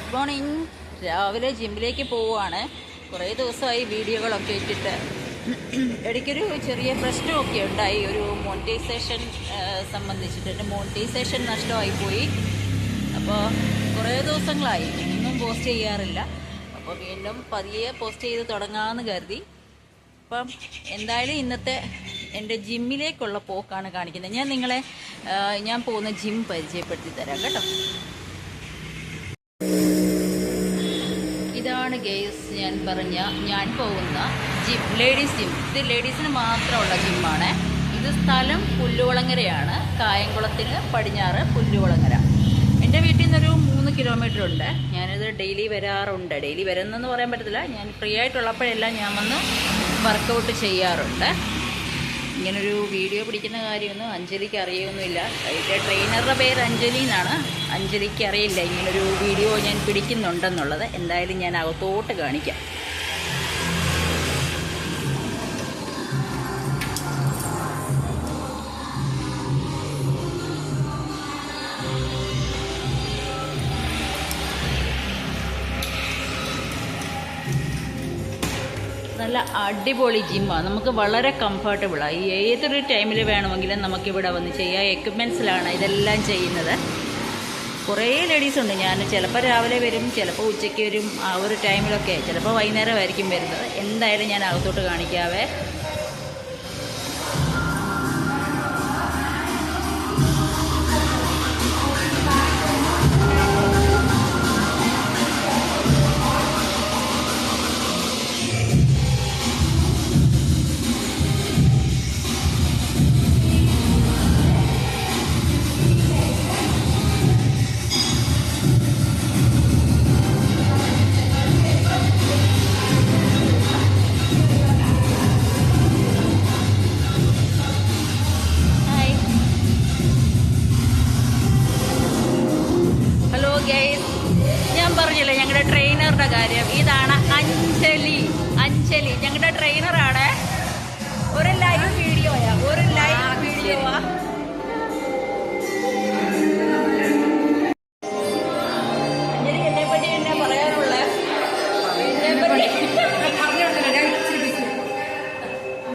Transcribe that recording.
Good morning. രാവിലെ ജിമ്മിലേക്ക് പോവുകയാണ്. കുറേ ദിവസമായി വീഡിയോകളൊക്കെ ഇട്ടിട്ട് ഇടയ്ക്കൊരു ചെറിയ പ്രശ്നമൊക്കെ ഉണ്ടായി. ഒരു മോണിറ്റൈസേഷൻ സംബന്ധിച്ചിട്ട് എൻ്റെ മോണിറ്റൈസേഷൻ നഷ്ടമായിപ്പോയി. അപ്പോൾ കുറേ ദിവസങ്ങളായി ഒന്നും പോസ്റ്റ് ചെയ്യാറില്ല. അപ്പോൾ വീണ്ടും പതിയെ പോസ്റ്റ് ചെയ്ത് തുടങ്ങാമെന്ന് കരുതി. അപ്പം എന്തായാലും ഇന്നത്തെ എൻ്റെ ജിമ്മിലേക്കുള്ള പോക്കാണ് കാണിക്കുന്നത്. ഞാൻ നിങ്ങളെ ഞാൻ പോകുന്ന ജിം പരിചയപ്പെടുത്തി തരാം കേട്ടോ. ഇതാണ് ഗേസ് ഞാൻ പോകുന്ന ജിം, ലേഡീസ് ജിം. ഇത് ലേഡീസിന് മാത്രമുള്ള ജിമ്മാണ്. ഇത് സ്ഥലം പുല്ലുകുളങ്ങരയാണ്. കായംകുളത്തിന് പടിഞ്ഞാറ് പുല്ലുകുളങ്ങര. എൻ്റെ വീട്ടിൽ നിന്നൊരു 3 കിലോമീറ്റർ ഉണ്ട്. ഞാനിത് ഡെയിലി വരാറുണ്ട്. ഡെയിലി വരുന്നെന്ന് പറയാൻ പറ്റത്തില്ല. ഞാൻ ഫ്രീ ആയിട്ടുള്ളപ്പോഴെല്ലാം ഞാൻ വന്ന് വർക്കൗട്ട് ചെയ്യാറുണ്ട്. ഇങ്ങനൊരു വീഡിയോ പിടിക്കുന്ന കാര്യമൊന്നും അഞ്ജലിക്ക് അറിയൊന്നുമില്ല. അതിൻ്റെ ട്രെയിനറുടെ പേര് അഞ്ജലി എന്നാണ്. അഞ്ജലിക്ക് അറിയില്ല ഇങ്ങനൊരു വീഡിയോ ഞാൻ പിടിക്കുന്നുണ്ടെന്നുള്ളത്. എന്തായാലും ഞാൻ അകത്തോട്ട് കാണിക്കാം. നല്ല അടിപൊളി ജിമ്മാണ്. നമുക്ക് വളരെ കംഫർട്ടബിളാണ്. ഏതൊരു ടൈമിൽ വേണമെങ്കിലും നമുക്കിവിടെ വന്ന് ചെയ്യാം. എക്യുപ്മെൻറ്റ്സിലാണ് ഇതെല്ലാം ചെയ്യുന്നത്. കുറേ ലേഡീസുണ്ട്. ഞാൻ ചിലപ്പോൾ രാവിലെ വരും, ചിലപ്പോൾ ഉച്ചയ്ക്ക് വരും. ആ ഒരു ടൈമിലൊക്കെ, ചിലപ്പോൾ വൈകുന്നേരമായിരിക്കും വരുന്നത്. എന്തായാലും ഞാൻ അകത്തോട്ട് കാണിക്കാവേ. ഞാൻ പറഞ്ഞില്ലേ ഞങ്ങളുടെ ട്രെയിനറുടെ കാര്യം. ഇതാണ് അഞ്ജലി. ഞങ്ങളുടെ ട്രെയിനറാണ്. ഒരു ലൈവ്